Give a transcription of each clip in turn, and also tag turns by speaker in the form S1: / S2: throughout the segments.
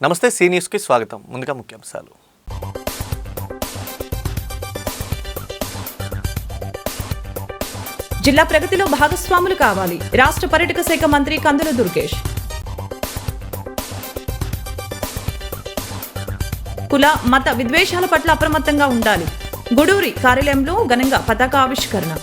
S1: నమస్తే సి న్యూస్కి స్వాగతం. ముందుగా ముఖ్యాంశాలు.
S2: జిల్లా ప్రగతిలో భాగస్వాములు కావాలి. రాష్ట్ర పర్యాటక శాఖ మంత్రి కందుల దుర్గేష్. కుల మత విద్వేషాల పట్ల అప్రమత్తంగా ఉండాలి. గూడూరి కార్యాలయంలో ఘనంగా పతాక ఆవిష్కరణ.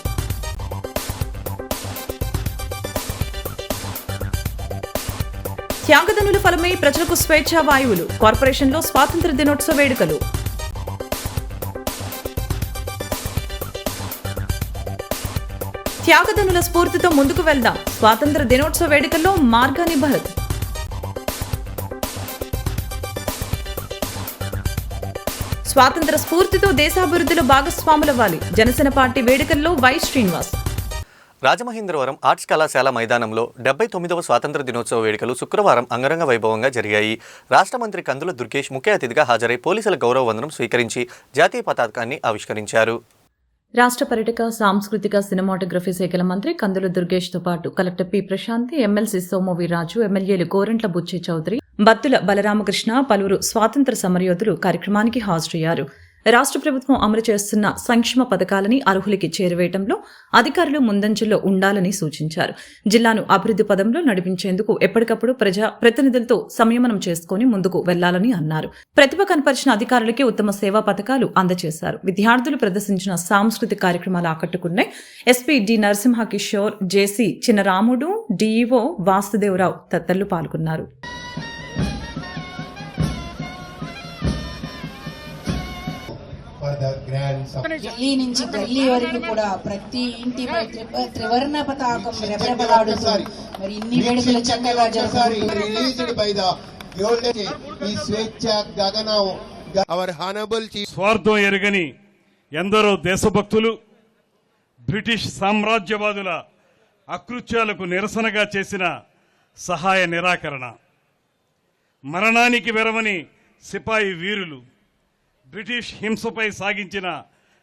S2: త్యాగదనుల ఫలమై ప్రజలకు స్వేచ్ఛా వాయువులు. కార్పొరేషన్లో స్వాతంత్ర దినోత్సవ వేడుకలు. త్యాగదనుల స్ఫూర్తితో ముందుకు వెళ్దాం. స్వాతంత్ర దినోత్సవ వేడుకల్లో మార్గాని భరత్. స్వాతంత్ర స్ఫూర్తితో దేశాభివృద్ధిలో భాగస్వాములవ్వాలి. జనసేన పార్టీ వేడుకల్లో వై శ్రీనివాస్.
S1: రాజమహేంద్రవరం ఆర్ట్స్ కళాశాల మైదానంలో 79వ స్వాతంత్ర దినోత్సవ వేడుకలు శుక్రవారం అంగరంగ వైభవంగా జరిగాయి. రాష్ట్ర మంత్రి కందుల దుర్గేష్ ముఖ్య అతిథిగా హాజరై పోలీసుల గౌరవ వందనం స్వీకరించి జాతీయ పతాకాన్ని ఆవిష్కరించారు.
S2: రాష్ట్ర పర్యాటక సాంస్కృతిక సినిమాటోగ్రఫీ శాఖల మంత్రి కందుల దుర్గేష్తో పాటు collector P Prashanthi, MLC Somu Veerraju, ఎమ్మెల్యేలు గోరంట్ల బుచ్చి చౌదరి, బత్తుల బలరామకృష్ణ, పలువురు స్వాతంత్ర సమరయోధులు కార్యక్రమానికి హాజరయ్యారు. రాష్ట్ర ప్రభుత్వం అమలు చేస్తున్న సంక్షేమ పథకాలని అర్హులకి చేరవేయడంలో అధికారులు ముందంజలో ఉండాలని సూచించారు. జిల్లాను అభివృద్ధి పదంలో నడిపించేందుకు ఎప్పటికప్పుడు ప్రజా ప్రతినిధులతో సంయమనం చేసుకుని ముందుకు వెళ్లాలని అన్నారు. ప్రతిభ కనపరిచిన అధికారులకి ఉత్తమ సేవా పథకాలు అందజేశారు. విద్యార్థులు ప్రదర్శించిన సాంస్కృతిక కార్యక్రమాలు ఆకట్టుకున్నాయి. ఎస్పీ డి నరసింహ కిషోర్, జేసీ చిన్నరాముడు, డీఈఓ వాసుదేవరావు తదితరులు పాల్గొన్నారు.
S3: ఢిల్లీ నుంచి ఢిల్లీ వరకు కూడా ప్రతి ఇంటి త్రివర్ణ పతాకం రెపరెపలాడుతూ మరి ఇన్ని వేడుకలు చక్కగా
S4: స్వార్థం ఎరగని ఎందరో దేశభక్తులు బ్రిటిష్ సామ్రాజ్యవాదుల అకృత్యాలకు నిరసనగా చేసిన సహాయ నిరాకరణ, మరణానికి వెరవని సిపాయి వీరులు, బ్రిటిష్ హింసపై సాగించిన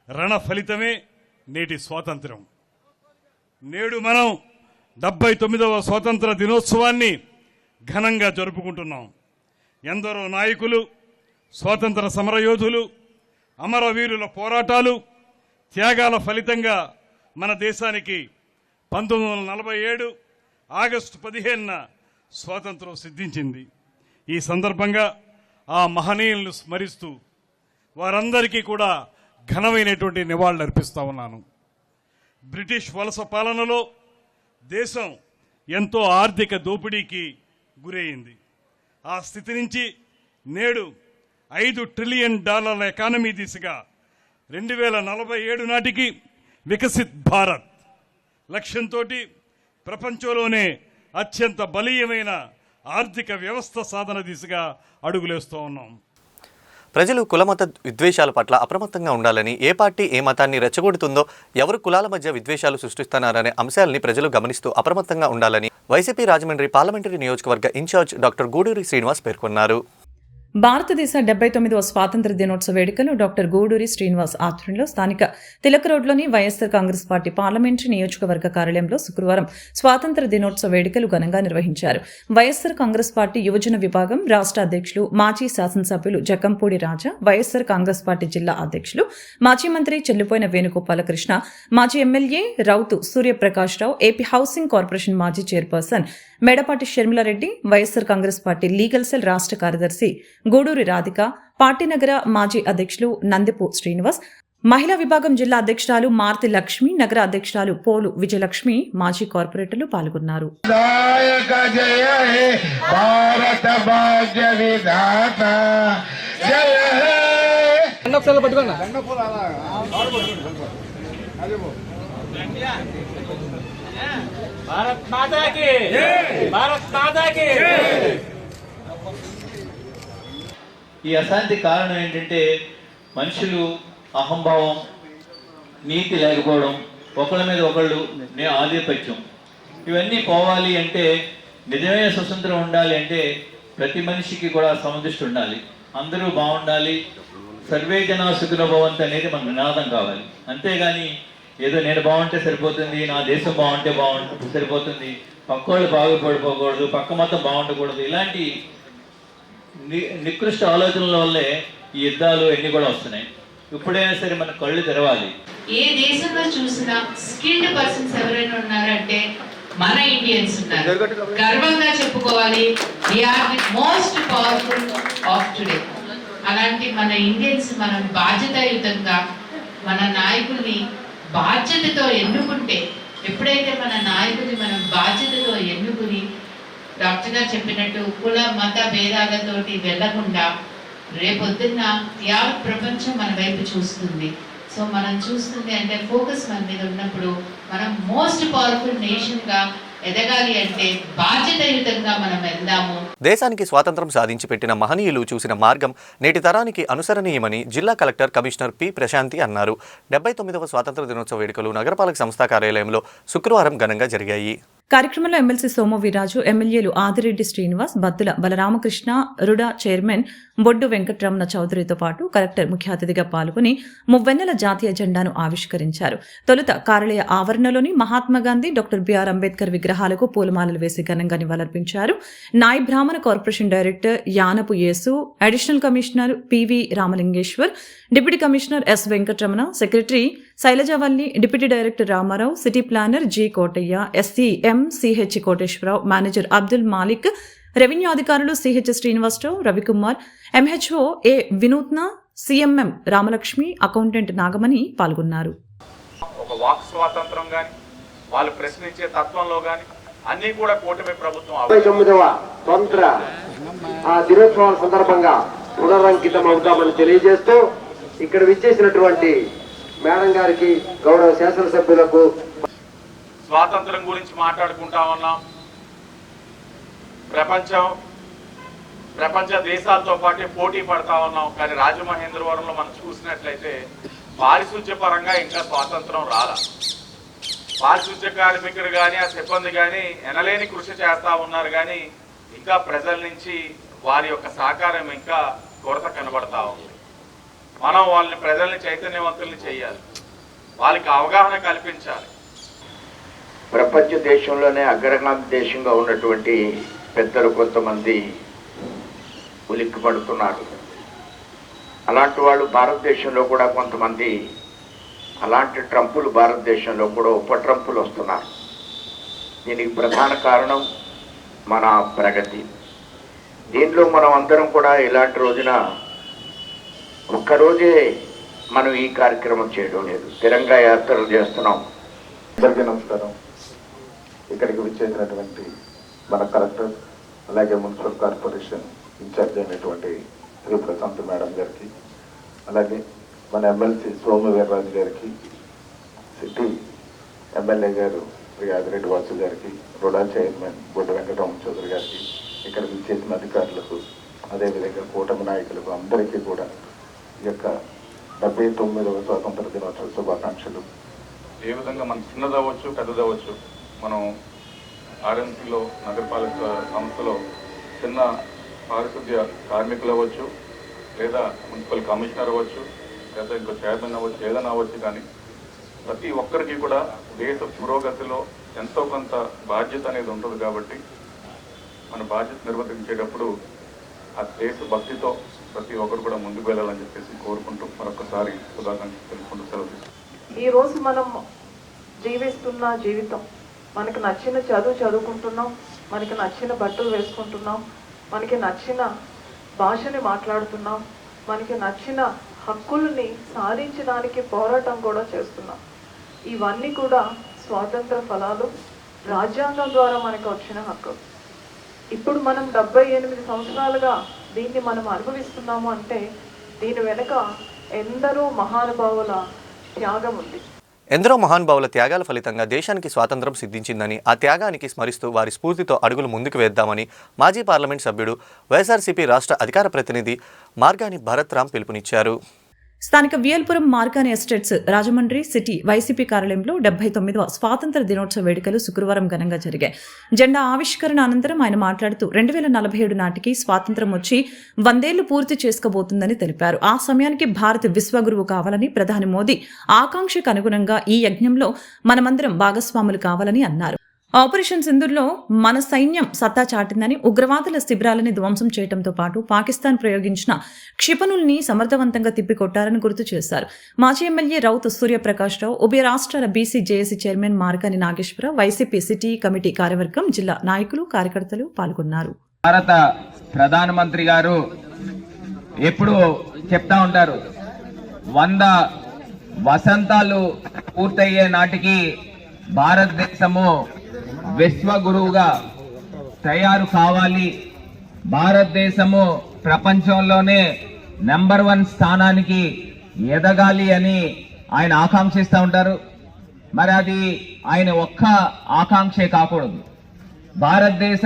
S4: రణ ఫలితమే నేటి స్వాతంత్ర్యం. నేడు మనం 79వ స్వాతంత్ర దినోత్సవాన్ని ఘనంగా జరుపుకుంటున్నాం. ఎందరో నాయకులు, స్వాతంత్ర సమరయోధులు, అమరవీరుల పోరాటాలు, త్యాగాల ఫలితంగా మన దేశానికి 1947 ఆగస్టు 15న స్వాతంత్రం సిద్ధించింది. ఈ సందర్భంగా ఆ మహనీయులను స్మరిస్తూ వారందరికీ కూడా ఘనమైనటువంటి నివాళులు అర్పిస్తా ఉన్నాను. బ్రిటిష్ వలస పాలనలో దేశం ఎంతో ఆర్థిక దోపిడీకి గురైంది. ఆ స్థితి నుంచి నేడు $5 ట్రిలియన్ ఎకానమీ దిశగా 2047 నాటికి వికసిత్ భారత్ లక్ష్యంతో ప్రపంచంలోనే అత్యంత బలీయమైన ఆర్థిక వ్యవస్థ సాధన దిశగా అడుగులేస్తూ ఉన్నాం.
S1: ప్రజలు కులమత విద్వేషాల పట్ల అప్రమత్తంగా ఉండాలని, ఏ పార్టీ ఏ మతాన్ని రెచ్చగొడుతుందో, ఎవరు కులాల మధ్య విద్వేషాలు సృష్టిస్తున్నారనే అంశాలని ప్రజలు గమనిస్తూ అప్రమత్తంగా ఉండాలని వైసీపీ రాజమండ్రి పార్లమెంటరీ నియోజకవర్గ ఇన్ఛార్జ్ డాక్టర్ గూడూరి శ్రీనివాస్ పేర్కొన్నారు.
S2: భారతదేశ 79వ స్వాతంత్ర దినోత్సవ వేడుకలు డాక్టర్ గూడూరి శ్రీనివాస్ ఆధ్వర్యంలో స్థానిక తిలక్ రోడ్లోని వైఎస్సార్ కాంగ్రెస్ పార్టీ పార్లమెంటరీ నియోజకవర్గ కార్యాలయంలో శుక్రవారం స్వాతంత్ర దినోత్సవ వేడుకలు ఘనంగా నిర్వహించారు. వైఎస్సార్ కాంగ్రెస్ పార్టీ యువజన విభాగం రాష్ట్ర అధ్యక్షులు, మాజీ శాసనసభ్యులు జకంపూడి రాజా, వైఎస్సార్ కాంగ్రెస్ పార్టీ జిల్లా అధ్యక్షులు, మాజీ మంత్రి చెల్లిపోయిన వేణుగోపాలకృష్ణ, మాజీ ఎమ్మెల్యే రౌతు సూర్యప్రకాష్ రావు, ఏపీ హౌసింగ్ కార్పొరేషన్ మాజీ chairperson Medapati Sharmila Reddy, YSR Congress party legal cell రాష్ట్ర కార్యదర్శి గూడూరి రాధిక, పార్టీ నగర మాజీ అధ్యక్షులు నందిపు శ్రీనివాస్, మహిళా విభాగం జిల్లా అధ్యక్షురాలు మారుతి లక్ష్మి, నగర అధ్యక్షురాలు పోలు విజయలక్ష్మి, మాజీ కార్పొరేటర్లు పాల్గొన్నారు.
S5: భారత్ మాతా కీ జై, భారత్ మాతా కీ జై.
S6: ఈ అశాంతి కారణం ఏంటంటే మనుషులు అహంభావం, నీతి లేకపోవడం, ఒకళ్ళ మీద ఒకళ్ళు ఆధిపత్యం, ఇవన్నీ పోవాలి అంటే, నిజమైన స్వతంత్రం ఉండాలి అంటే ప్రతి మనిషికి కూడా సమదృష్టి ఉండాలి. అందరూ బాగుండాలి. సర్వే జనా సుఖినో భవంతు అనేది మన నినాదం కావాలి. అంతేగాని ఏదో నేను బాగుంటే సరిపోతుంది, నా దేశం బాగుంటే సరిపోతుంది, పక్కోళ్ళు బాగుపడిపోకూడదు, పక్క మతం బాగుండకూడదు, ఇలాంటి నికృష్ట ఆలోచనల వల్లే ఈ యుద్ధాలు అన్నీ కూడా వస్తున్నాయి. ఇప్పుడైనా సరే మన కళ్ళు తెరవాలి.
S7: ఏ దేశంలో చూసినా స్కిల్డ్ పర్సన్స్ ఎవరైనా ఉన్నారంటే మన ఇండియన్స్ ఉన్నారు. గర్వంగా చెప్పుకోవాలి, we are the most powerful of today. అలాంటి మన ఇండియన్స్ మనం బాధ్యతాయుతంగా మన నాయకుల్ని బాధ్యతతో ఎన్నుకుంటే, ఎప్పుడైతే మన నాయకుల్ని మనం బాధ్యతతో ఎన్నుకుని డాక్టర్ గారు చెప్పినట్టు కుల మత భేదాలతోటి వెళ్లకుండా రేపొద్దున్న యావత్ ప్రపంచం మన వైపు చూస్తుంది. సో మనం చూస్తుంది అంటే ఫోకస్ మన మీద ఉన్నప్పుడు మనం మోస్ట్ పవర్ఫుల్ నేషన్గా ఎదగాలి అంటే బాధ్యతాయుతంగా మనం వెళ్దాము.
S1: దేశానికి స్వాతంత్రం సాధించి పెట్టిన మహనీయులు చూసిన మార్గం నేటి తరానికి అనుసరణీయమని జిల్లా కలెక్టర్ కమిషనర్ పి ప్రశాంతి అన్నారు. 79వ స్వాతంత్ర దినోత్సవ వేడుకలు నగరపాలక సంస్థ కార్యాలయంలో శుక్రవారం ఘనంగా జరిగాయి.
S2: కార్యక్రమంలో ఎమ్మెల్సీ సోము వీర్రాజు, ఎమ్మెల్యేలు ఆదిరెడ్డి శ్రీనివాస్, బత్తుల బలరామకృష్ణ, రుడా చైర్మన్ బొడ్డు వెంకటరమణ చౌదరితో పాటు కలెక్టర్ ముఖ్య అతిథిగా పాల్గొని మువ్వెన్నెల జాతీయ జెండాను ఆవిష్కరించారు. తొలుత కార్యాలయ ఆవరణలోని మహాత్మాగాంధీ, డాక్టర్ బిఆర్ అంబేద్కర్ విగ్రహాలకు పూలమాలలు వేసి ఘనంగా నివాళులర్పించారు. Nayee Brahmana corporation director Yanapu Yesu, additional commissioner P V Ramalingeswar, deputy commissioner S Venkataramana, secretary Sailajavalli, deputy director Ramarao, city planner G Kotaiah, SC M CH Koteswararao, manager Abdul Malik, revenue అధికారులు CH Srinivasarao, Ravikumar, MHO A Vinutna, CMM Ramalakshmi, accountant Nagamani పాల్గొన్నారు.
S8: ఒక వాక్ స్వాతంత్రం కానీ, వాళ్ళు ప్రశ్నించే తత్వంలో కానీ అన్నీ కూడా కూటమి ప్రభుత్వం
S9: 59వ స్వతంత్ర దినోత్సవాల సందర్భంగా పునరంకితం అవుతామని తెలియజేస్తూ ఇక్కడ విచ్చేసినటువంటి మేడం గారికి, గౌరవ శాసనసభ్యులకు
S8: స్వాతంత్రం గురించి మాట్లాడుకుంటా ఉన్నాం. ప్రపంచ దేశాలతో పాటు పోటీ పడతా ఉన్నాం. కానీ రాజమహేంద్రవరంలో మనం చూసినట్లయితే పారిశుద్ధ్య పరంగా ఇంకా స్వాతంత్రం రాలా. పారిశుద్ధ్య కార్మికులు కానీ ఆ సిబ్బంది కానీ ఎనలేని కృషి చేస్తూ ఉన్నారు. కానీ ఇంకా ప్రజల నుంచి వారి యొక్క సహకారం ఇంకా కొరత కనబడతా ఉంది. మనం వాళ్ళని ప్రజల్ని చైతన్యవంతుల్ని చేయాలి, వాళ్ళకి అవగాహన కల్పించాలి.
S9: ప్రపంచ దేశంలోనే అగ్రగామి దేశంగా ఉన్నటువంటి పెద్దలు కొంతమంది ఉలిక్కి పడుతున్నారు. అలాంటి వాళ్ళు భారతదేశంలో కూడా కొంతమంది, అలాంటి ట్రంపులు భారతదేశంలో కూడా ఉప ట్రంపులు వస్తున్నారు. దీనికి ప్రధాన కారణం మన ప్రగతి. దీనిలో మనం అందరం కూడా ఇలాంటి రోజున ఒక్కరోజే మనం ఈ కార్యక్రమం చేయడం లేదు, తిరంగా యాత్రలు చేస్తున్నాం.
S10: అందరికీ నమస్కారం. ఇక్కడికి విచ్చేసినటువంటి మన కలెక్టర్, అలాగే మున్సిపల్ కార్పొరేషన్ ఇన్ఛార్జ్ అయినటువంటి శ్రీ ప్రశాంత్ మేడం గారికి, అలాగే మన ఎమ్మెల్సీ సోము వీర్రాజు గారికి, సిటీ ఎమ్మెల్యే గారు శ్రీ ఆదిరెడ్డి వాసు గారికి, రుడా చైర్మన్ బొడ్డు వెంకటరమణ చౌదరి గారికి, ఇక్కడ విచ్చేసిన అధికారులకు, అదేవిధంగా కూటమి నాయకులకు అందరికీ కూడా ఈ యొక్క 79వ స్వాతంత్ర దినోత్సవ శుభాకాంక్షలు.
S8: ఏ విధంగా మన చిన్నదవచ్చు పెద్దదవచ్చు, మనం ఆర్ఎంసీలో నగరపాలక సంస్థలో చిన్న పారిశుద్ధ్య కార్మికులు అవ్వచ్చు, లేదా మున్సిపల్ కమిషనర్ అవ్వచ్చు, లేదా ఇంకో చైర్మన్ అవ్వచ్చు, ఏదైనా అవ్వచ్చు. కానీ ప్రతి ఒక్కరికి కూడా దేశ పురోగతిలో ఎంతో కొంత బాధ్యత అనేది ఉంటుంది. కాబట్టి మన బాధ్యత నిర్వర్తించేటప్పుడు ఆ దేశ భక్తితో ప్రతి ఒక్కరు కూడా ముందుకు వెళ్ళాలని చెప్పేసి కోరుకుంటూ మరొకసారి శుభాకాంక్షలు తెలుపుకుంటూ సెలవు.
S11: ఈరోజు మనం జీవిస్తున్న జీవితం, మనకి నచ్చిన చదువు చదువుకుంటున్నాం, మనకి నచ్చిన బట్టలు వేసుకుంటున్నాం, మనకి నచ్చిన భాషని మాట్లాడుతున్నాం, మనకి నచ్చిన హక్కుల్ని సాధించడానికి పోరాటం కూడా చేస్తున్నాం. ఇవన్నీ కూడా స్వాతంత్ర ఫలాలు, రాజ్యాంగం ద్వారా మనకు వచ్చిన హక్కు. ఇప్పుడు మనం 78 సంవత్సరాలుగా దీన్ని మనం అనుభవిస్తున్నాము అంటే దీని వెనుక ఎందరో మహానుభావుల త్యాగం ఉంది.
S1: ఎందరో మహానుభావుల త్యాగాల ఫలితంగా దేశానికి స్వాతంత్రం సిద్ధించిందని, ఆ త్యాగానికి స్మరిస్తూ వారి స్ఫూర్తితో అడుగులు ముందుకు వేద్దామని మాజీ పార్లమెంట్ సభ్యుడు, వైఎస్ఆర్సీపీ రాష్ట్ర అధికార ప్రతినిధి మార్గాని భరత్ రామ్ పిలుపునిచ్చారు.
S2: స్థానిక VL Puram Margani estates Rajahmundry city YCP కార్యాలయంలో 79వ స్వాతంత్ర దినోత్సవ వేడుకలు శుక్రవారం ఘనంగా జరిగాయి. జెండా ఆవిష్కరణ అనంతరం ఆయన మాట్లాడుతూ 2047 నాటికి స్వాతంత్రం వచ్చి 100 ఏళ్లు పూర్తి చేసుకోబోతుందని తెలిపారు. ఆ సమయానికి భారత్ విశ్వగురువు కావాలని ప్రధాని మోదీ ఆకాంక్షకు అనుగుణంగా ఈ యజ్ఞంలో మనమందరం భాగస్వాములు కావాలని అన్నారు. ఆపరేషన్ సింధూర్లో మన సైన్యం సత్తా చాటిందని, ఉగ్రవాదుల శిబిరాలని ధ్వంసం చేయడంతో పాటు పాకిస్తాన్ ప్రయోగించిన క్షిపణుల్ని సమర్థవంతంగా తిప్పికొట్టారని గుర్తు చేశారు. మాజీ ఎమ్మెల్యే రౌత్ సూర్యప్రకాష్ రావు, ఉభయ రాష్ట్రాల BC JAC chairman Markani Nageswararao, YCP city committee కార్యవర్గం, జిల్లా నాయకులు, కార్యకర్తలు పాల్గొన్నారు.
S12: భారత ప్రధానమంత్రి గారు ఎప్పుడు చెప్తా ఉంటారు, 100 వసంతాలు పూర్తయ్యే నాటికి భారతదేశము విశ్వగురువుగా తయారు కావాలి, భారతదేశము ప్రపంచంలోనే నెంబర్ 1 స్థానానికి ఎదగాలి అని ఆయన ఆకాంక్షిస్తూ ఉంటారు. మరి అది ఆయన ఒక్క ఆకాంక్షే కాకూడదు, భారతదేశ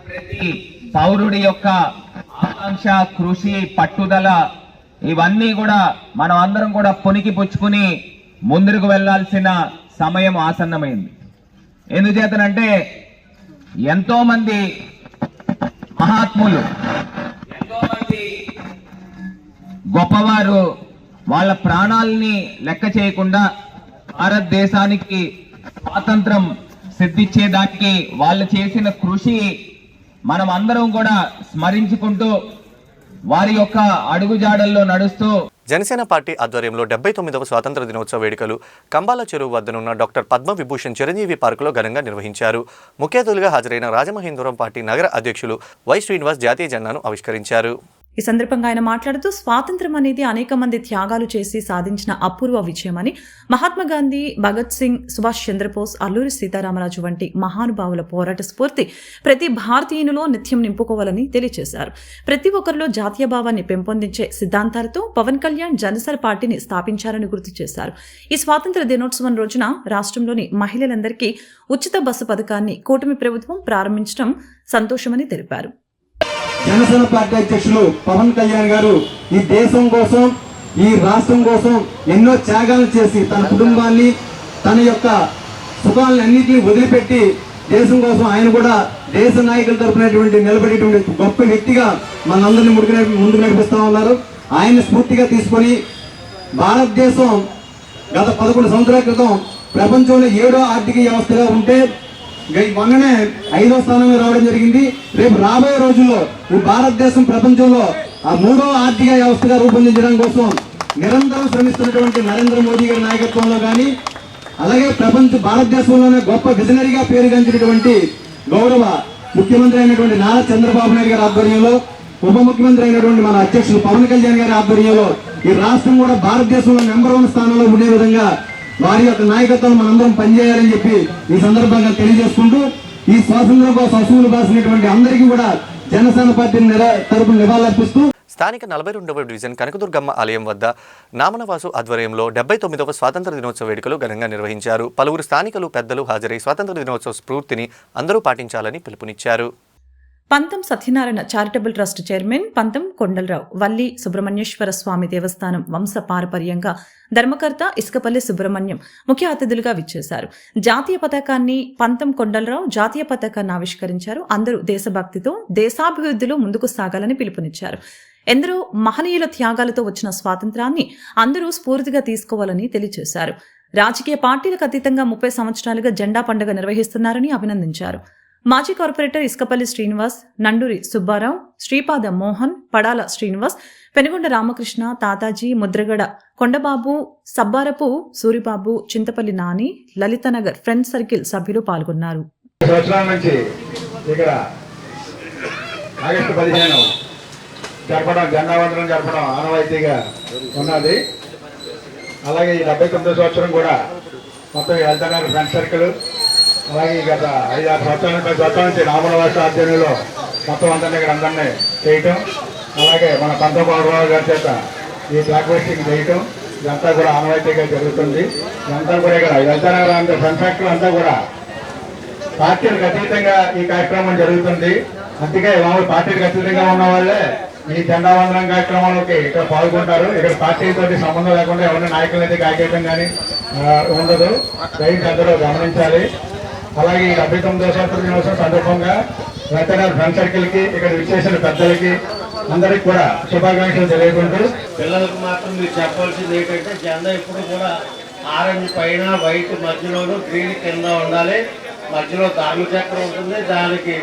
S12: ప్రతి పౌరుడి యొక్క ఆకాంక్ష, కృషి, పట్టుదల ఇవన్నీ కూడా మనం అందరం కూడా పొనికి పుచ్చుకుని ముందుకు వెళ్లాల్సిన సమయం ఆసన్నమైంది. ఎందుచేతనంటే ఎంతో మంది మహాత్ములు, ఎంతో మంది గొప్పవారు వాళ్ళ ప్రాణాలని లెక్క చేయకుండా భారతదేశానికి స్వాతంత్రం సిద్ధించేదానికి వాళ్ళు చేసిన కృషి మనం అందరం కూడా స్మరించుకుంటూ వారి యొక్క అడుగుజాడల్లో నడుస్తూ
S1: జనసేన పార్టీ ఆధ్వర్యంలో 79వ స్వాతంత్ర దినోత్సవ వేడుకలు కంబాల చెరువు వద్దనున్న డాక్టర్ పద్మవిభూషణ్ చిరంజీవి పార్కులో ఘనంగా నిర్వహించారు. ముఖ్య అతిథులుగా హాజరైన రాజమహేంద్రవరం పార్టీ నగర అధ్యక్షులు వై శ్రీనివాస్ జాతీయ జెండాను ఆవిష్కరించారు.
S2: ఈ సందర్భంగా ఆయన మాట్లాడుతూ, స్వాతంత్ర్యం అనేది అనేక మంది త్యాగాలు చేసి సాధించిన అపూర్వ విజయమని, మహాత్మా గాంధీ, భగత్ సింగ్, సుభాష్ చంద్రబోస్, అల్లూరి సీతారామరాజు వంటి మహానుభావుల పోరాట స్ఫూర్తి ప్రతి భారతీయునిలో నిత్యం నింపుకోవాలని తెలియజేశారు. ప్రతి ఒక్కరిలో జాతీయ భావాన్ని పెంపొందించే సిద్ధాంతాలతో పవన్ కళ్యాణ్ జనసేన పార్టీని స్థాపించారని గుర్తు చేశారు. ఈ స్వాతంత్ర దినోత్సవం రోజున రాష్ట్రంలోని మహిళలందరికీ ఉచిత బస్సు పథకాన్ని కూటమి ప్రభుత్వం ప్రారంభించడం సంతోషమని తెలిపారు.
S13: జనసేన పార్టీ అధ్యక్షులు పవన్ కళ్యాణ్ గారు ఈ దేశం కోసం, ఈ రాష్ట్రం కోసం ఎన్నో త్యాగాలు చేసి తన కుటుంబాన్ని, తన యొక్క సుఖాలను అన్నింటినీ వదిలిపెట్టి దేశం కోసం ఆయన కూడా దేశ నాయకుల తరపునటువంటి నిలబడేటువంటి గొప్ప వ్యక్తిగా మనందరినీ ముందుకు నడిపిస్తూ ఉన్నారు. ఆయన స్ఫూర్తిగా తీసుకొని భారతదేశం గత 11 సంవత్సరాల క్రితం ప్రపంచంలో 7వ ఆర్థిక వ్యవస్థగా ఉంటే మొన్ననే 5వ స్థానంలో రావడం జరిగింది. రేపు రాబోయే రోజుల్లో ఈ భారతదేశం ప్రపంచంలో ఆ 3వ ఆర్థిక వ్యవస్థగా రూపొందించడం కోసం నిరంతరం శ్రమిస్తున్నటువంటి నరేంద్ర మోదీ గారి నాయకత్వంలో కానీ, అలాగే భారతదేశంలోనే గొప్ప విజనరీగా పేరుగాంచినటువంటి గౌరవ ముఖ్యమంత్రి అయినటువంటి నారా చంద్రబాబు నాయుడు గారి ఆధ్వర్యంలో, ఉప ముఖ్యమంత్రి అయినటువంటి మన అధ్యక్షులు పవన్ కళ్యాణ్ గారి ఆధ్వర్యంలో ఈ రాష్ట్రం కూడా భారతదేశంలో నెంబర్ 1 స్థానంలో ఉండే విధంగా వారి యొక్క నాయకత్వం మనందరం పనిచేయాలని చెప్పి ఈ సందర్భంగా తెలియజేసుకుంటూ, ఈ స్వాతంత్రం కోసం అసూలు బాసినటువంటి అందరికీ కూడా జనసేన పార్టీ తరపున నివాళులర్పిస్తూ
S1: స్థానిక 42వ డివిజన్ కనకదుర్గమ్మ ఆలయం వద్ద నామనవాసు ఆధ్వర్యంలో 79వ స్వాతంత్ర దినోత్సవ వేడుకలు ఘనంగా నిర్వహించారు. పలువురు స్థానికులు, పెద్దలు హాజరై స్వాతంత్ర దినోత్సవ స్ఫూర్తిని అందరూ పాటించాలని పిలుపునిచ్చారు.
S2: పంతం సత్యనారాయణ చారిటబుల్ ట్రస్ట్ చైర్మన్ పంతం కొండలరావు, వల్లి సుబ్రహ్మణ్యేశ్వర స్వామి దేవస్థానం వంశ పారపర్యంగా ధర్మకర్త ఇసుకపల్లి సుబ్రహ్మణ్యం ముఖ్య అతిథులుగా విచ్చేశారు. జాతీయ పతాకాన్ని పంతం కొండలరావు జాతీయ పతాకాన్ని ఆవిష్కరించారు. అందరూ దేశభక్తితో దేశాభివృద్ధిలో ముందుకు సాగాలని పిలుపునిచ్చారు. ఎందరో మహనీయుల త్యాగాలతో వచ్చిన స్వాతంత్రాన్ని అందరూ స్ఫూర్తిగా తీసుకోవాలని తెలియజేశారు. రాజకీయ పార్టీలకు అతీతంగా 30 సంవత్సరాలుగా జెండా పండుగ నిర్వహిస్తున్నారని అభినందించారు. మాజీ corporator Isukapalli Srinivas, Nanduri Subbarao, Sripada Mohan, Padala Srinivas, Penugonda Ramakrishna, Tataji, Mudragada Kondababu, Sabbarapu Suribabu, Chintapalli Nani, Lalithanagar friend circle సభ్యులు పాల్గొన్నారు.
S13: ఆగస్టు 15 జరపడం, జెండా వందనం జరపడం ఆనవాయితీగా ఉన్నది. అలాగే ఈ 79వ సంవత్సరం కూడా మొత్తం లలితనగర్ ఫ్రెండ్ సర్కిల్, అలాగే గత 5-6 సంవత్సరాల 10 సంవత్సరాల నుంచి రామనవాస ఆధ్వర్యంలో మొత్తం అందరినీ చేయటం, అలాగే మన పంతబాబురావు గారి చేత ఈ బ్లాక్ వెస్టింగ్ చేయటం, ఇదంతా కూడా ఆనవాయితీగా జరుగుతుంది. ఇదంతా కూడా ఇక్కడ లలితనగర్ ఫ్రెండ్ సర్కిల్ అంతా కూడా పార్టీలకు అతీతంగా ఈ కార్యక్రమం జరుగుతుంది. అందుకే మామూలు పార్టీలకు అతీతంగా ఉన్న వాళ్ళే ఈ జెండా వందనం కార్యక్రమాలకి ఇక్కడ పాల్గొంటారు. ఇక్కడ పార్టీతో సంబంధం లేకుండా ఎవరిని నాయకులైతే కాకేయటం కానీ ఉండదు. దయచేసి అందరూ గమనించాలి. అలాగే ఈ 79వ స్వాతంత్ర దినోత్సవం సందర్భంగా లలితనగర్ ఫ్రెండ్ సర్కిల్కి ఇక్కడ విచ్చేసిన పెద్దలకి అందరికి కూడా శుభాకాంక్షలు తెలియకుంటూ,
S5: పిల్లలకు మాత్రం మీరు చెప్పాల్సింది ఏంటంటే జెండా ఎప్పుడు కూడా ఆరెంజ్ పైన వైట్ మధ్యలోనూ గ్రీన్ కింద ఉండాలి.
S14: మధ్యలో ధర్మచక్రం ఉంటుంది, దానికి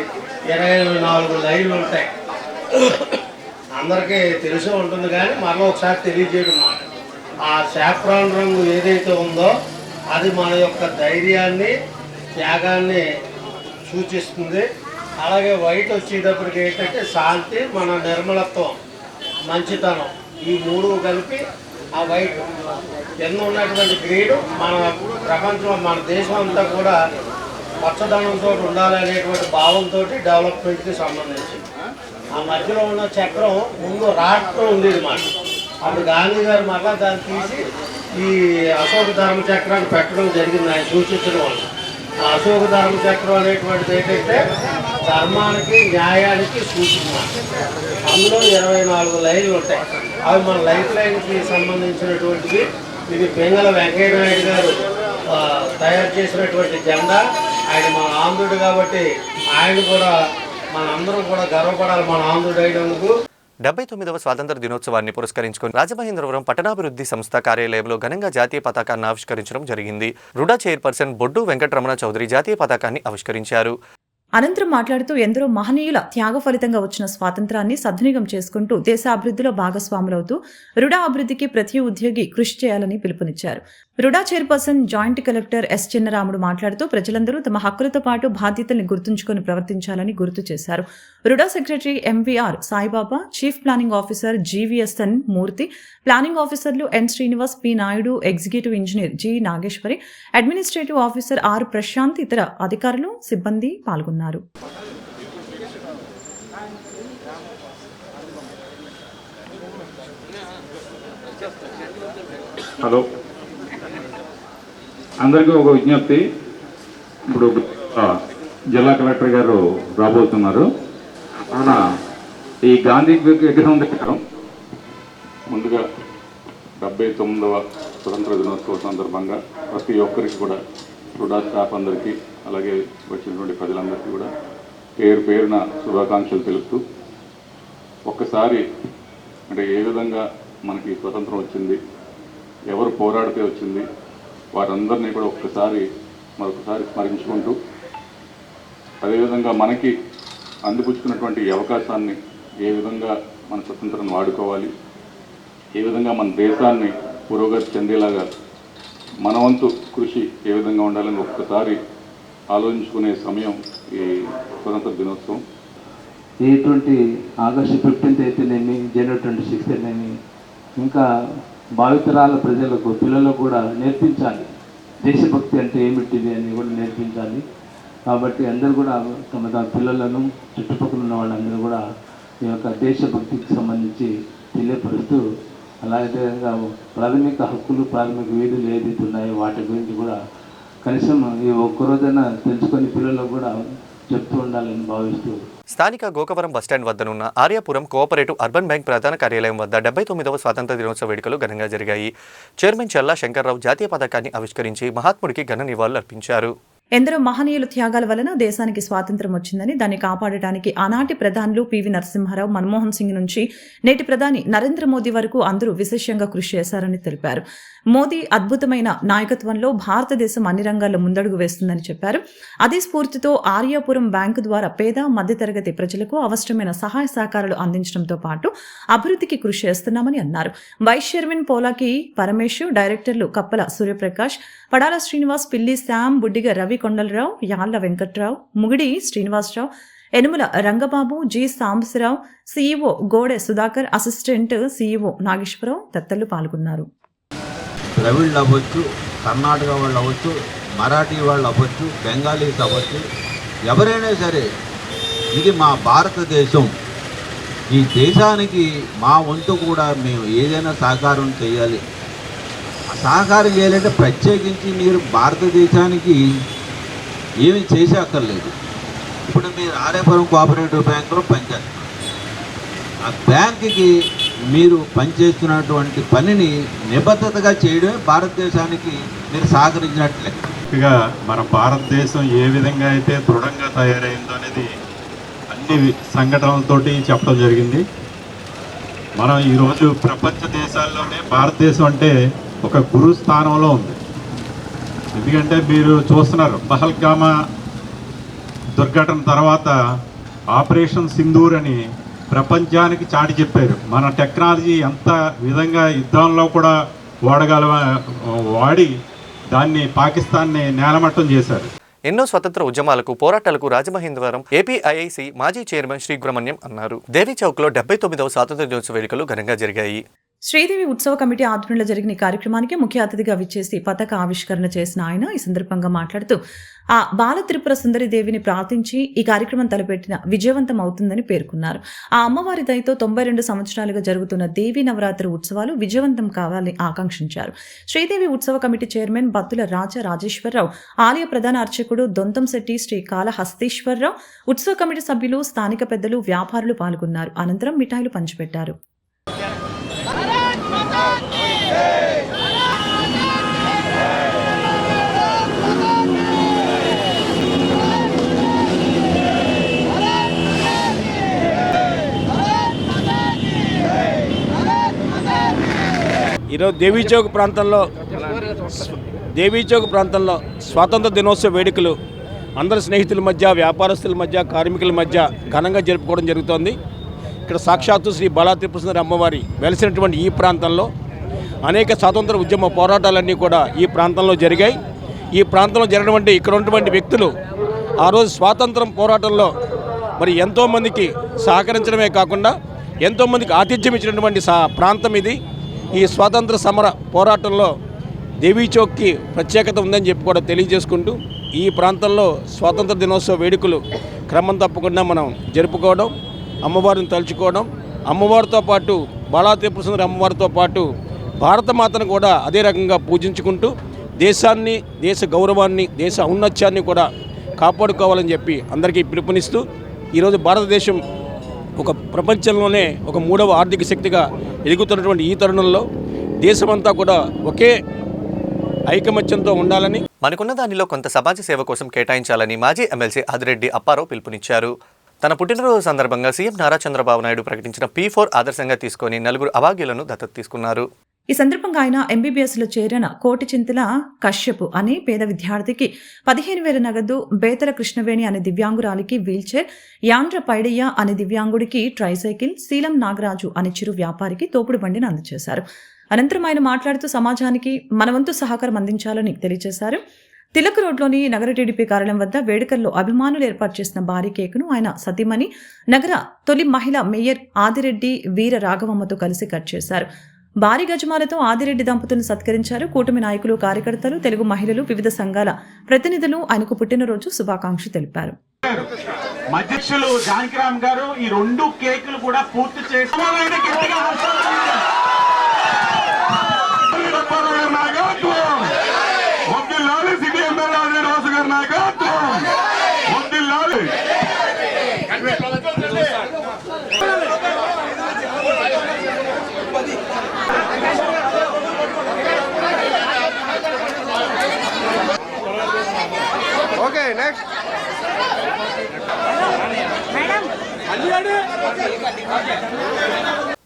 S14: 24 లైన్లు ఉంటాయి. అందరికీ తెలిసే ఉంటుంది కానీ మరలా ఒకసారి తెలియజేయడం మాట. ఆ సాఫ్రాన్ రంగు ఏదైతే ఉందో అది మన యొక్క ధైర్యాన్ని, త్యాగాన్ని సూచిస్తుంది. అలాగే వైట్ వచ్చేటప్పటికి ఏంటంటే శాంతి, మన నిర్మలత్వం, మంచితనం, ఈ మూడు కలిపి ఆ వైట్. కింద ఉన్నటువంటి గ్రీన్ మన ప్రపంచంలో, మన దేశం అంతా కూడా పచ్చదనంతో ఉండాలి అనేటువంటి భావంతో డెవలప్మెంట్కి సంబంధించింది. ఆ మధ్యలో ఉన్న చక్రం ముందు రాట్నం ఉండేది మాట. అప్పుడు గాంధీ గారు మరలా దాన్ని తీసి ఈ అశోక ధర్మ చక్రాన్ని పెట్టడం జరిగింది, ఆయన సూచించడం వల్ల. ఆ అశోక ధర్మ చక్రం అనేటువంటిది ఏంటంటే ధర్మానికి, న్యాయానికి సూచన. అందులో 24 లైన్లు ఉంటాయి. అవి మన లైఫ్ లైన్కి సంబంధించినటువంటివి. ఇది పింగళ వెంకయ్య నాయుడు గారు తయారు చేసినటువంటి జెండా. ఆయన మన ఆంధ్రుడు కాబట్టి ఆయన కూడా మనందరం కూడా గర్వపడాలి మన ఆంధ్రుడు అయినందుకు.
S1: 79వ స్వాతంత్ర దినోత్సవాన్ని పురస్కరించుకొని రాజమహేంద్రవరం పట్టణాభివృద్ధి సంస్థ కార్యాలయంలో ఘనంగా జాతీయ పతాకాన్ని ఆవిష్కరించడం జరిగింది. రుడా చైర్పర్సన్ బొడ్డు వెంకటరమణ చౌదరి జాతీయ పతాకాన్ని ఆవిష్కరించారు.
S2: అనంతరం మాట్లాడుతూ ఎందరో మహనీయుల త్యాగ ఫలితంగా వచ్చిన స్వాతంత్రాన్ని సద్వినియోగం చేసుకుంటూ దేశ అభివృద్ధిలో భాగస్వాములవుతూ రుడా అభివృద్ధికి ప్రతి ఉద్యోగి కృషి చేయాలని పిలుపునిచ్చారు. RUDA chairperson joint collector S Chinnaramudu మాట్లాడుతూ ప్రజలందరూ తమ హక్కులతో పాటు బాధ్యతల్ని గుర్తుంచుకొని ప్రవర్తించాలని గుర్తు చేశారు. RUDA secretary MVR Saibaba, chief planning officer GVSN Murthy, planning ఆఫీసర్లు N Srinivas, P Naidu, executive engineer G Nageswari, administrative officer R Prashanth, ఇతర అధికారులు, సిబ్బంది పాల్గొన్నారు.
S15: హలో, అందరికీ ఒక విజ్ఞప్తి. ఇప్పుడు జిల్లా కలెక్టర్ గారు రాబోతున్నారు. మన ఈ గాంధీ విగ్రహం దగ్గర ముందుగా 79వ స్వతంత్ర దినోత్సవ సందర్భంగా ప్రతి ఒక్కరికి కూడా, రుడా స్టాఫ్ అందరికీ, అలాగే వచ్చినటువంటి ప్రజలందరికీ కూడా పేరు పేరున శుభాకాంక్షలు తెలుపుతూ, ఒక్కసారి అంటే ఏ విధంగా మనకి స్వతంత్రం వచ్చింది, ఎవరు పోరాడితే వచ్చింది, వారందరినీ కూడా మరొకసారి స్మరించుకుంటూ, అదేవిధంగా మనకి అందిపుచ్చుకున్నటువంటి అవకాశాన్ని ఏ విధంగా మన స్వతంత్రాన్ని వాడుకోవాలి, ఏ విధంగా మన దేశాన్ని పురోగతి చెందేలాగా మన వంతు కృషి ఏ విధంగా ఉండాలని ఒక్కసారి ఆలోచించుకునే సమయం ఈ స్వతంత్ర దినోత్సవం.
S16: ఏ20 ఆగస్టు 15th అయితేనేమి, జనవరి 26th అయితేనేమి, ఇంకా భావితరాల ప్రజలకు, పిల్లలకు కూడా నేర్పించాలి. దేశభక్తి అంటే ఏమిటిది అని కూడా నేర్పించాలి. కాబట్టి అందరూ కూడా తమ పిల్లలను, చుట్టుపక్కల ఉన్న వాళ్ళందరూ కూడా ఈ యొక్క దేశభక్తికి సంబంధించి తెలియపరుస్తూ, అలాగే ప్రాథమిక హక్కులు, ప్రాథమిక వీధులు ఏదైతే ఉన్నాయో వాటి గురించి కూడా కనీసం ఈ ఒక్కరోజైనా తెలుసుకొని పిల్లలకు కూడా చెప్తూ ఉండాలని భావిస్తూ,
S1: స్థానిక గోకవరం బస్టాండ్ వద్దనున్న ఆర్యాపురం కోఆపరేటివ్ అర్బన్ బ్యాంక్ ప్రధాన కార్యాలయం వద్ద 79వ స్వాతంత్ర దినోత్సవ వేడుకలు ఘనంగా జరిగాయి. చైర్మన్ చల్లా శంకర్రావు జాతీయ పతాకాన్ని ఆవిష్కరించి మహాత్ముడికి ఘన నివాళులు అర్పించారు.
S2: ఎందరో మహనీయుల త్యాగాల వలన దేశానికి స్వాతంత్ర్యం వచ్చిందని, దాన్ని కాపాడటానికి ఆనాటి ప్రధానులు పివి నరసింహారావు, మన్మోహన్ సింగ్ నుంచి నేటి ప్రధాని నరేంద్ర మోదీ వరకు అందరూ విశేషంగా కృషి చేశారని తెలిపారు. మోదీ అద్భుతమైన నాయకత్వంలో భారతదేశం అన్ని రంగాల్లో ముందడుగు వేస్తుందని చెప్పారు. అదే స్ఫూర్తితో ఆర్యాపురం బ్యాంకు ద్వారా పేద, మధ్యతరగతి ప్రజలకు అవసరమైన సహాయ సహకారాలు అందించడంతో పాటు అభివృద్ధికి కృషి చేస్తున్నామని అన్నారు. వైస్ చైర్మన్ పోలాకి పరమేశ్, డైరెక్టర్లు కప్పల Suryaprakash, Padala Srinivas, Pilli Shyam, Buddiga Ravi Kondalarao, Yalla Venkatrao, Mugidi Srinivasarao, Enumula Rangababu, G Sambasivarao, CEO Gode Sudhakar, assistant CEO Nageswararao తదితరులు పాల్గొన్నారు.
S17: ద్రవిళ్ళు అవ్వచ్చు, కర్ణాటక వాళ్ళు అవ్వచ్చు, మరాఠీ వాళ్ళు అవ్వచ్చు, బెంగాలీస్ అవ్వచ్చు, ఎవరైనా సరే ఇది మా భారతదేశం. ఈ దేశానికి మా వంతు కూడా మేము ఏదైనా సహకారం చేయాలి. సహకారం చేయాలంటే ప్రత్యేకించి మీరు భారతదేశానికి ఏమీ చేసేక్కర్లేదు. ఇప్పుడు మీరు ఆర్యాపురం కోఆపరేటివ్ బ్యాంకులో పనిచేస్తారు. ఆ బ్యాంకుకి మీరు పనిచేస్తున్నటువంటి పనిని నిబద్ధతగా చేయడమే భారతదేశానికి మీరు సహకరించినట్లే.
S15: ఇక మన భారతదేశం ఏ విధంగా అయితే దృఢంగా తయారైందో అనేది అన్ని సంఘటనలతోటి చెప్పడం జరిగింది. మనం ఈరోజు ప్రపంచ దేశాల్లోనే భారతదేశం అంటే ఒక గురు స్థానంలో ఉంది. ఎందుకంటే మీరు చూస్తున్నారు, పహల్గామా దుర్ఘటన తర్వాత ఆపరేషన్ సింధూర్ అని ప్రపంచానికి చాటి చెప్పారు. మన టెక్నాలజీ ఎంత విధంగా యుద్ధంలో కూడా వాడి దాన్ని పాకిస్తాన్ని నేలమట్టం చేశారు.
S1: ఎన్నో స్వతంత్ర ఉద్యమాలకు పోరాటాలకు రాజమహేంద్రవరం ఏపీఐఐసి మాజీ చైర్మన్ శ్రీ సుబ్రహ్మణ్యం అన్నారు. దేవి చౌక్లో 79వ స్వాతంత్ర దినోత్సవ వేడుకలు ఘనంగా జరిగాయి.
S2: శ్రీదేవి ఉత్సవ కమిటీ ఆధ్వర్యంలో జరిగిన ఈ కార్యక్రమానికి ముఖ్య అతిథిగా విచ్చేసి పతాక ఆవిష్కరణ చేసిన ఆయన ఈ సందర్భంగా మాట్లాడుతూ ఆ బాల త్రిపుర సుందరి దేవిని ప్రార్థించి ఈ కార్యక్రమం తలపెట్టిన విజయవంతం అవుతుందని పేర్కొన్నారు. ఆ అమ్మవారి దయతో 92 సంవత్సరాలుగా జరుగుతున్న దేవీ నవరాత్రి ఉత్సవాలు విజయవంతం కావాలని ఆకాంక్షించారు. శ్రీదేవి ఉత్సవ కమిటీ చైర్మన్ బత్తుల రాజేశ్వరరావు, ఆలయ ప్రధాన అర్చకుడు దొంతంశెట్టి శ్రీ కాళహస్తీశ్వరరావు, ఉత్సవ కమిటీ సభ్యులు, స్థానిక పెద్దలు, వ్యాపారులు పాల్గొన్నారు. అనంతరం మిఠాయిలు పంచిపెట్టారు.
S5: ఈరోజు దేవీ చౌక్ ప్రాంతంలో స్వాతంత్ర దినోత్సవ వేడుకలు అందరి స్నేహితుల మధ్య, వ్యాపారస్తుల మధ్య, కార్మికుల మధ్య ఘనంగా జరుపుకోవడం జరుగుతోంది. ఇక్కడ సాక్షాత్తు శ్రీ బాలా త్రిపుర సుందరి అమ్మవారి వెలిసినటువంటి ఈ ప్రాంతంలో అనేక స్వాతంత్ర ఉద్యమ పోరాటాలన్నీ కూడా ఈ ప్రాంతంలో జరిగాయి. ఈ ప్రాంతంలో జరిగినటువంటి ఇక్కడ ఉన్నటువంటి వ్యక్తులు ఆ రోజు స్వాతంత్రం పోరాటంలో మరి ఎంతోమందికి సహకరించడమే కాకుండా ఎంతోమందికి ఆతిథ్యం ఇచ్చినటువంటి ప్రాంతం ఇది. ఈ స్వాతంత్ర సమర పోరాటంలో దేవీ చౌక్కి ప్రత్యేకత ఉందని చెప్పి కూడా తెలియజేసుకుంటూ ఈ ప్రాంతంలో స్వాతంత్ర దినోత్సవ వేడుకలు క్రమం తప్పకుండా మనం జరుపుకోవడం, అమ్మవారిని తలుచుకోవడం, అమ్మవారితో పాటు బాలా త్రిపుర సుందరి అమ్మవారితో పాటు భారతమాతను కూడా అదే రకంగా పూజించుకుంటూ దేశాన్ని, దేశ గౌరవాన్ని, దేశ ఔన్నత్యాన్ని కూడా కాపాడుకోవాలని చెప్పి అందరికీ పిలుపునిస్తూ ఈరోజు భారతదేశం ఒక ప్రపంచంలోనే ఒక 3వ ఆర్థిక శక్తిగా ఎదుగుతున్నటువంటి ఈ తరుణంలో దేశమంతా కూడా ఒకే ఐకమత్యంతో ఉండాలని,
S1: మనకున్న దానిలో కొంత సమాజ సేవ కోసం కేటాయించాలని మాజీ ఎమ్మెల్సీ ఆదిరెడ్డి అప్పారావు పిలుపునిచ్చారు. తన పుట్టినరోజు సందర్భంగా సీఎం నారా చంద్రబాబు నాయుడు ప్రకటించిన P4 ఆదర్శంగా తీసుకొని 4 అవాగ్యులను దత్తత తీసుకున్నారు.
S2: ఈ సందర్భంగా ఆయన ఎంబీబీఎస్లో చేరిన కోటిచింతల కశ్యపు అనే పేద విద్యార్థికి 15,000 నగదు, బేతల కృష్ణవేణి అనే దివ్యాంగురాలికి వీల్చైర్, యాండ్ర పైడయ్య అనే దివ్యాంగుడికి ట్రైసైకిల్, శీలం నాగరాజు అనే చిరు వ్యాపారికి తోపుడు బండిని అందజేశారు. అనంతరం ఆయన మాట్లాడుతూ సమాజానికి మనవంతు సహకారం అందించాలని తెలియజేశారు. తిలక్ రోడ్లోని నగర టీడీపీ కార్యాలయం వద్ద వేడుకల్లో అభిమానులు ఏర్పాటు చేసిన భారీ కేకును ఆయన సతీమణి, నగర తొలి మహిళా మేయర్ ఆదిరెడ్డి వీర రాఘవమ్మతో కలిసి కట్ చేశారు. భారీ గజమాలతో ఆదిరెడ్డి దంపతులను సత్కరించారు. కూటమి నాయకులు, కార్యకర్తలు, తెలుగు మహిళలు, వివిధ సంఘాల ప్రతినిధులు ఆయనకు పుట్టినరోజు శుభాకాంక్షలు తెలిపారు.
S18: అధ్యక్షులు జానకిరామ్ గారు ఈ 2 కేకులు కూడా పూర్తి చేసి
S19: okay next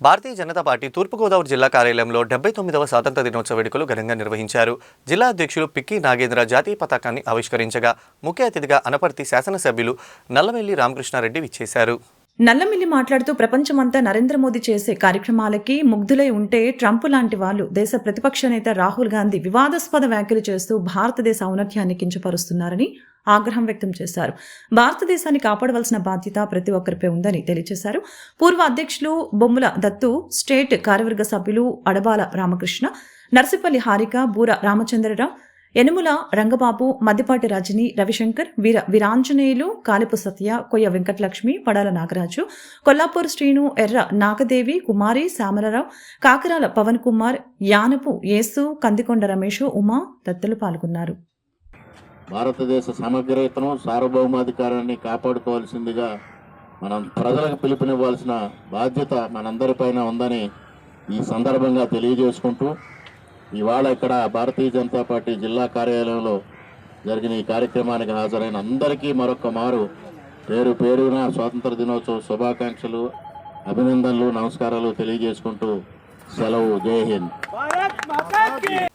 S1: Bharatiya Janata party తూర్పుగోదావరి జిల్లా కార్యాలయంలో 79వ స్వాతంత్ర దినోత్సవ వేడుకలు ఘనంగా నిర్వహించారు. జిల్లా అధ్యక్షులు పిక్కి నాగేంద్ర జాతీయ పతాకాన్ని ఆవిష్కరించగా ముఖ్య అతిథిగా అనపర్తి శాసనసభ్యులు నల్లమెల్లి రామకృష్ణారెడ్డి విచ్చేశారు.
S2: నల్లమిల్లి మాట్లాడుతూ ప్రపంచమంతా నరేంద్ర మోదీ చేసే కార్యక్రమాలకి ముగ్ధులై ఉంటే ట్రంప్ లాంటి వాళ్ళు దేశ ప్రతిపక్ష నేత రాహుల్ గాంధీ వివాదాస్పద వ్యాఖ్యలు చేస్తూ భారతదేశ ఔన్నత్యాన్ని కించపరుస్తున్నారని ఆగ్రహం వ్యక్తం చేశారు. భారతదేశాన్ని కాపాడవలసిన బాధ్యత ప్రతి ఒక్కరిపై ఉందని తెలియజేశారు. పూర్వ అధ్యక్షులు బొమ్ముల దత్తు, స్టేట్ కార్యవర్గ సభ్యులు అడబాల రామకృష్ణ, నర్సిపల్లి హారిక, బూర రామచంద్రరావు, యనుముల రంగబాబు, మద్దిపాటి రజని, రవిశంకర్, వీరాంజనేయులు, కాలిపు సత్య, కొయ్య వెంకటలక్ష్మి, పడాల నాగరాజు, కొల్లాపూర్ శ్రీను, ఎర్ర నాగదేవి, కుమారి, శ్యామలరావు, కాకరాల పవన్ కుమార్, యానపు యేసు, కందికొండ రమేష్, ఉమా తదితరులు పాల్గొన్నారు.
S20: భారతదేశ సమగ్రతను, సార్వభౌమాధికారాన్ని కాపాడుకోవాల్సిందిగా మనం ప్రజలకు పిలుపునివ్వాల్సిన బాధ్యత మనందరిపైన ఉందని ఈ సందర్భంగా తెలియజేసుకుంటూ ఇవాళ ఇక్కడ భారతీయ జనతా పార్టీ జిల్లా కార్యాలయంలో జరిగిన ఈ కార్యక్రమానికి హాజరైన అందరికీ మరొక మారు పేరు పేరున స్వాతంత్ర దినోత్సవ శుభాకాంక్షలు, అభినందనలు, నమస్కారాలు తెలియజేసుకుంటూ సెలవు. జై హింద్.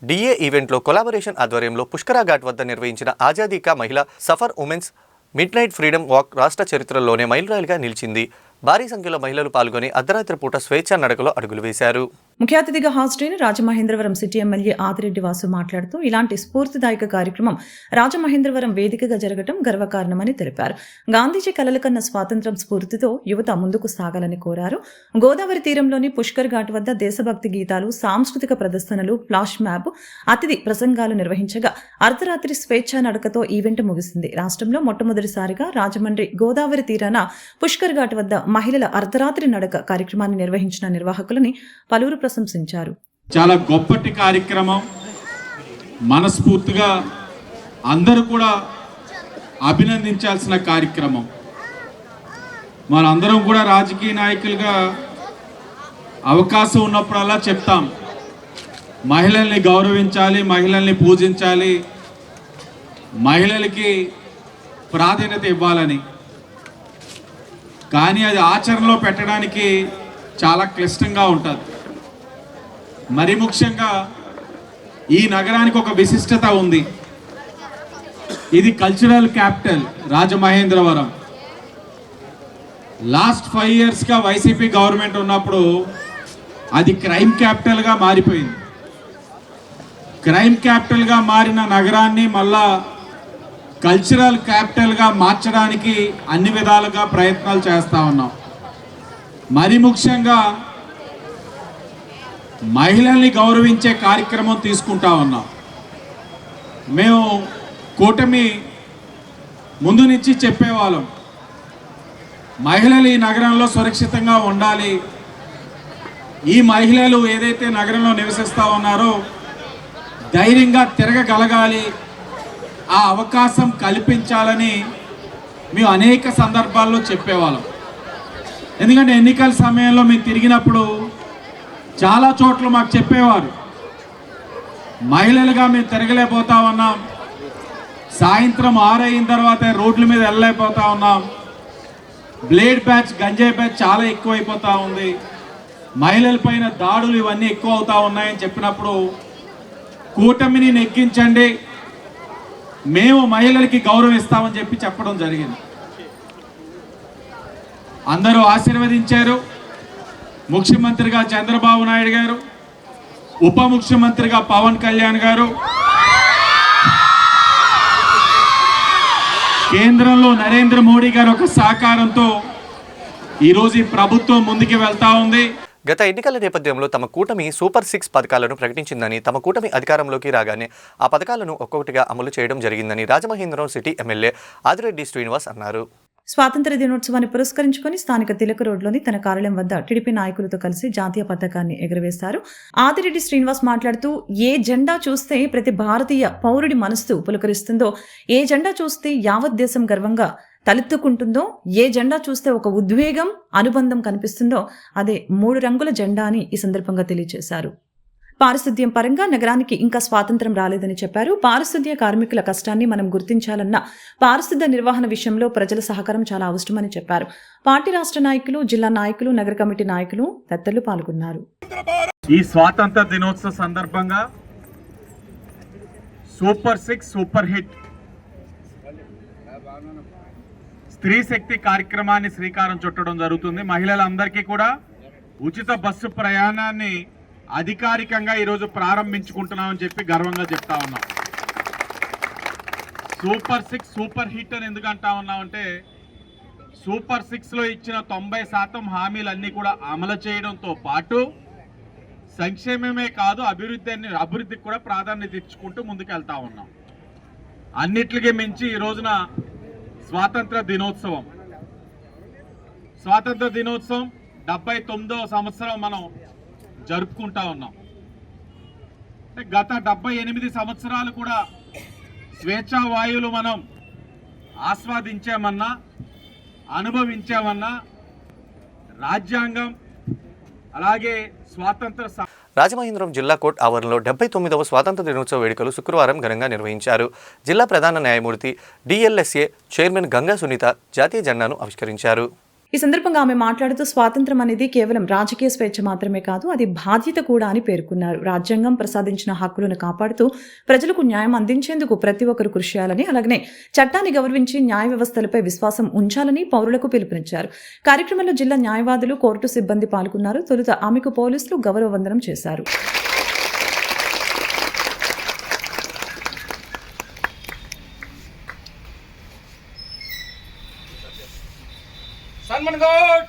S1: డిఏ ఈవెంట్లో కొలాబరేషన్ ఆధ్వర్యంలో పుష్కరా ఘాట్ వద్ద నిర్వహించిన ఆజాదీ కా మహిళా suffer women's mid night freedom walk రాష్ట్ర చరిత్రలోనే మైలురాయిగా నిలిచింది. భారీ సంఖ్యలో మహిళలు పాల్గొని అర్ధరాత్రి పూట స్వేచ్ఛా నడకలో అడుగులు వేశారు.
S2: ముఖ్య అతిథిగా హాజరైన రాజమహేంద్రవరం సిటీ ఎమ్మెల్యే ఆదిరెడ్డి వాసు మాట్లాడుతూ ఇలాంటి స్ఫూర్తిదాయక కార్యక్రమం రాజమహేంద్రవరం వేదికగా జరగడం గర్వకారణమని తెలిపారు. గాంధీజీ కలల కన్న స్వాతంత్ర్యం స్ఫూర్తితో యువత ముందుకు సాగాలని కోరారు. గోదావరి తీరంలోని పుష్కర్ ఘాట్ వద్ద దేశభక్తి గీతాలు, సాంస్కృతిక ప్రదర్శనలు, ఫ్లాష్ మ్యాప్, అతిథి ప్రసంగాలు నిర్వహించగా అర్ధరాత్రి స్వేచ్ఛా నడకతో ఈవెంట్ ముగిసింది. రాష్ట్రంలో మొట్టమొదటిసారిగా రాజమండ్రి గోదావరి తీరాన పుష్కర్ ఘాట్ వద్ద మహిళల అర్ధరాత్రి నడక కార్యక్రమాన్ని నిర్వహించిన నిర్వాహకులని పలువురు ప్రశంసించారు.
S18: చాలా గొప్పటి కార్యక్రమం. మనస్ఫూర్తిగా అందరూ కూడా అభినందించాల్సిన కార్యక్రమం. మనందరం కూడా రాజకీయ నాయకులుగా అవకాశం ఉన్నప్పుడల్లా చెప్తాం, మహిళల్ని గౌరవించాలి, మహిళల్ని పూజించాలి, మహిళలకి ప్రాధాన్యత ఇవ్వాలని. కానీ అది ఆచరణలో పెట్టడానికి చాలా క్లిష్టంగా ఉంటుంది. మరి ముఖ్యంగా ఈ నగరానికి ఒక విశిష్టత ఉంది. ఇది కల్చరల్ క్యాపిటల్ రాజమహేంద్రవరం. లాస్ట్ 5 yearsగా వైసీపీ గవర్నమెంట్ ఉన్నప్పుడు అది క్రైమ్ క్యాపిటల్గా మారిపోయింది. క్రైమ్ క్యాపిటల్గా మారిన నగరాన్ని మళ్ళా కల్చరల్ క్యాపిటల్గా మార్చడానికి అన్ని విధాలుగా ప్రయత్నాలు చేస్తూ ఉన్నాం. మరి ముఖ్యంగా మహిళల్ని గౌరవించే కార్యక్రమం తీసుకుంటా ఉన్నాం. మేము కూటమి ముందు నుంచి చెప్పేవాళ్ళం, మహిళలు ఈ నగరంలో సురక్షితంగా ఉండాలి, ఈ మహిళలు ఏదైతే నగరంలో నివసిస్తూ ఉన్నారో ధైర్యంగా తిరగగలగాలి, ఆ అవకాశం కల్పించాలని మేము అనేక సందర్భాల్లో చెప్పేవాళ్ళం. ఎందుకంటే ఎన్నికల సమయంలో మేము తిరిగినప్పుడు చాలా చోట్ల మాకు చెప్పేవారు, మహిళలుగా మేము తిరగలేకపోతా ఉన్నాం, సాయంత్రం 6 అయిన తర్వాత రోడ్ల మీద వెళ్ళలేకపోతా ఉన్నాం, బ్లేడ్ బ్యాచ్, గంజాయి బ్యాచ్ చాలా ఎక్కువైపోతూ ఉంది, మహిళలపైన దాడులు ఇవన్నీ ఎక్కువ అవుతా ఉన్నాయని చెప్పినప్పుడు కూటమిని నెగ్గించండి, మేము మహిళలకి గౌరవం ఇస్తామని చెప్పడం జరిగింది. అందరూ ఆశీర్వదించారు. ముఖ్యమంత్రిగా చంద్రబాబు నాయుడు గారు, ఉప ముఖ్యమంత్రిగా పవన్ కళ్యాణ్ గారు, కేంద్రంలో నరేంద్ర మోడీ గారు ఒక సహకారంతో ఈరోజు ఈ ప్రభుత్వం ముందుకు వెళ్తా ఉంది.
S1: గత ఎన్నికల నేపథ్యంలో తమ కూటమి సూపర్ 6 పథకాలను ప్రకటించిందని, తమ కూటమి అధికారంలోకి రాగానే ఆ పథకాలను ఒక్కొక్కటిగా అమలు చేయడం జరిగిందని రాజమహేంద్రవరం సిటీ ఎమ్మెల్యే ఆదిరెడ్డి శ్రీనివాస్ అన్నారు.
S2: స్వాతంత్ర దినోత్సవాన్ని పురస్కరించుకొని స్థానిక తిలక్ రోడ్లోని తన కార్యాలయం వద్ద టీడీపీ నాయకులతో కలిసి జాతీయ పతాకాన్ని ఎగురవేశారు. ఆదిరెడ్డి శ్రీనివాస్ మాట్లాడుతూ, ఏ జెండా చూస్తే ప్రతి భారతీయ పౌరుడి మనస్సు పులకరిస్తుందో, ఏ జెండా చూస్తే యావత్ దేశం గర్వంగా తలెత్తుకుంటుందో, ఏ జెండా చూస్తే ఒక ఉద్వేగం, అనుబంధం కనిపిస్తుందో అదే 3 రంగుల జెండా అని ఈ సందర్భంగా తెలియజేశారు. పారిశుద్ధ్యం పరంగా నగరానికి ఇంకా స్వాతంత్రం రాలేదని చెప్పారు. పారిశుద్ధ్య కార్మికుల కష్టాన్ని మనం గుర్తించాలన్న పారిశుద్ధ్య నిర్వహణ విషయంలో ప్రజల సహకారం చాలా అవసరమని చెప్పారు. పార్టీ రాష్ట్ర నాయకులు, జిల్లా నాయకులు, నగర కమిటీ నాయకులు తదితరులు పాల్గొన్నారు.
S18: ఈ స్వాతంత్ర దినోత్సవ సందర్భంగా సూపర్ 6 సూపర్ హిట్ స్త్రీ శక్తి కార్యక్రమాన్ని శ్రీకారం చుట్టడం జరుగుతుంది. మహిళలందరికీ కూడా ఉచిత బస్సు ప్రయాణాన్ని అధికారికంగా ఈరోజు ప్రారంభించుకుంటున్నామని చెప్పి గర్వంగా చెప్తా ఉన్నాం. సూపర్ 6 సూపర్ హిట్ అని ఎందుకు అంటా ఉన్నామంటే, సూపర్ 6లో ఇచ్చిన 90% హామీలన్నీ కూడా అమలు చేయడంతో పాటు సంక్షేమమే కాదు అభివృద్ధికి కూడా ప్రాధాన్యత ఇచ్చుకుంటూ ముందుకెళ్తా ఉన్నాం. అన్నిటికీ మించి ఈ రోజున స్వాతంత్ర దినోత్సవం 79వ సంవత్సరం మనం జరుపుకుంటా ఉన్నాం. గత 78 సంవత్సరాలు కూడా స్వేచ్ఛా వాయువులు మనం ఆస్వాదించామన్నా, అనుభవించామన్నా, రాజ్యాంగం అలాగే స్వాతంత్ర
S1: రాజమహేంద్రవరం జిల్లా కోర్టు ఆవరణలో 79వ స్వాతంత్ర దినోత్సవ వేడుకలు శుక్రవారం ఘనంగా నిర్వహించారు. జిల్లా ప్రధాన న్యాయమూర్తి డిఎల్ఎస్ఏ చైర్మన్ గంగా సునీత జాతీయ జెండాను ఆవిష్కరించారు.
S2: ఈ సందర్భంగా ఆమె మాట్లాడుతూ స్వాతంత్రం అనేది కేవలం రాజకీయ స్వేచ్ఛ మాత్రమే కాదు, అది బాధ్యత కూడా అని పేర్కొన్నారు. రాజ్యాంగం ప్రసాదించిన హక్కులను కాపాడుతూ ప్రజలకు న్యాయం అందించేందుకు ప్రతి ఒక్కరు కృషి చేయాలని, అలాగనే చట్టాన్ని గౌరవించి న్యాయ వ్యవస్థలపై విశ్వాసం ఉంచాలని పౌరులకు పిలుపునిచ్చారు. కార్యక్రమంలో జిల్లా న్యాయవాదులు, కోర్టు సిబ్బంది పాల్గొన్నారు. తొలుత ఆమెకు పోలీసులు గౌరవ వందనం చేశారు.
S19: सलमान गौड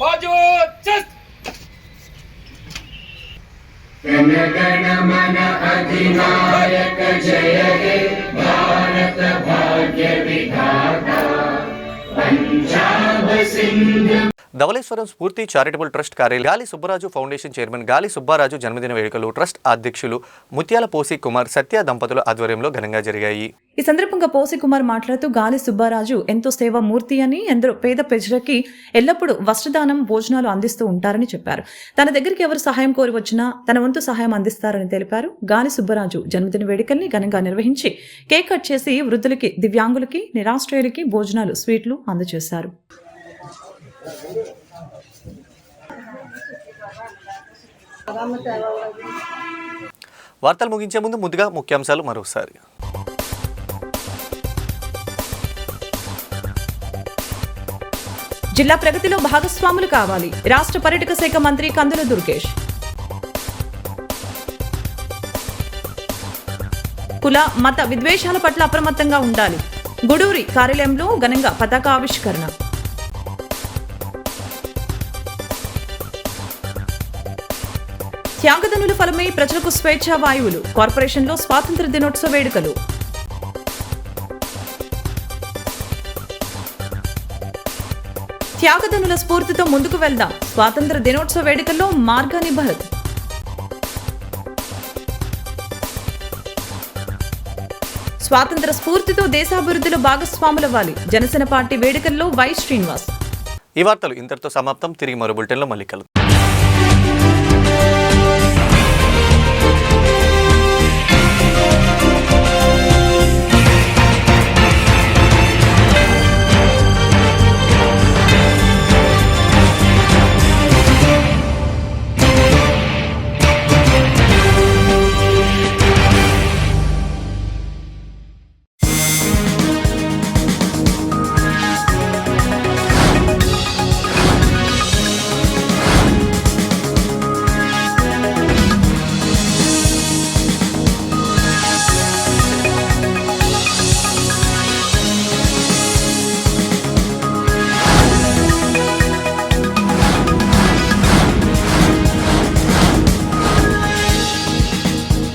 S19: बाजू चस्त जन गण मन अधिनायक जय हे भारत भाग्य विधाता पंजाब सिंध.
S1: ధవళేశ్వరం స్ఫూర్తి చారిటబుల్ ట్రస్ట్ కార్యాలయం గాలి సుబ్బరాజు ఫౌండేషన్ చైర్మన్ గాలి సుబ్బారాజు జన్మదిన వేడుకలు ట్రస్ట్ అధ్యక్షులు ముత్యాల పోసి కుమార్ సత్య దంపతుల ఆధ్వర్యంలో ఘనంగా జరిగాయి.
S2: ఈ సందర్భంగా పోసి కుమార్ మాట్లాడుతూ గాలి సుబ్బారాజు ఎంతో సేవామూర్తి అని, ఎందరో పేద ప్రజలకి ఎల్లప్పుడూ వస్త్రదానం, భోజనాలు అందిస్తూ ఉంటారని చెప్పారు. తన దగ్గరికి ఎవరు సహాయం కోరి వచ్చినా తన వంతు సహాయం అందిస్తారని తెలిపారు. గాలి సుబ్బరాజు జన్మదిన వేడుకల్ని ఘనంగా నిర్వహించి కేక్ కట్ చేసి వృద్ధులకి, దివ్యాంగులకి, నిరాశ్రయులకి భోజనాలు, స్వీట్లు అందజేశారు.
S1: వార్తలు ముగించే ముందుగా ముఖ్యాంశాలు మరోసారి.
S2: జిల్లా ప్రగతిలో భాగస్వాములు కావాలి. రాష్ట్ర పర్యాటక శాఖ మంత్రి కందుల దుర్గేష్. కుల మత విద్వేషాల పట్ల అప్రమత్తంగా ఉండాలి. గుడూరి కార్యాలయంలో ఘనంగా పతాక ఆవిష్కరణ. త్యాగదనుల ఫలమే ప్రజలకు స్వేచ్ఛా వాయువులు. కార్పొరేషన్లో స్వాతంత్ర దినోత్సవ వేడుకలు. త్యాగదనుల స్ఫూర్తితో ముందుకు వెళ్దాం. స్వాతంత్ర దినోత్సవ వేడుకల్లో మార్గాని భరత్. స్వాతంత్ర స్ఫూర్తితో దేశాభివృద్ధిలో భాగస్వాములవ్వాలి. జనసేన పార్టీ వేడుకల్లో వై శ్రీనివాస్.
S1: ఈ వార్తలు ఇంతటితో సమాప్తం. తిరిగి మరో బులెటిన్లో మళ్ళీ కలుద్దాం.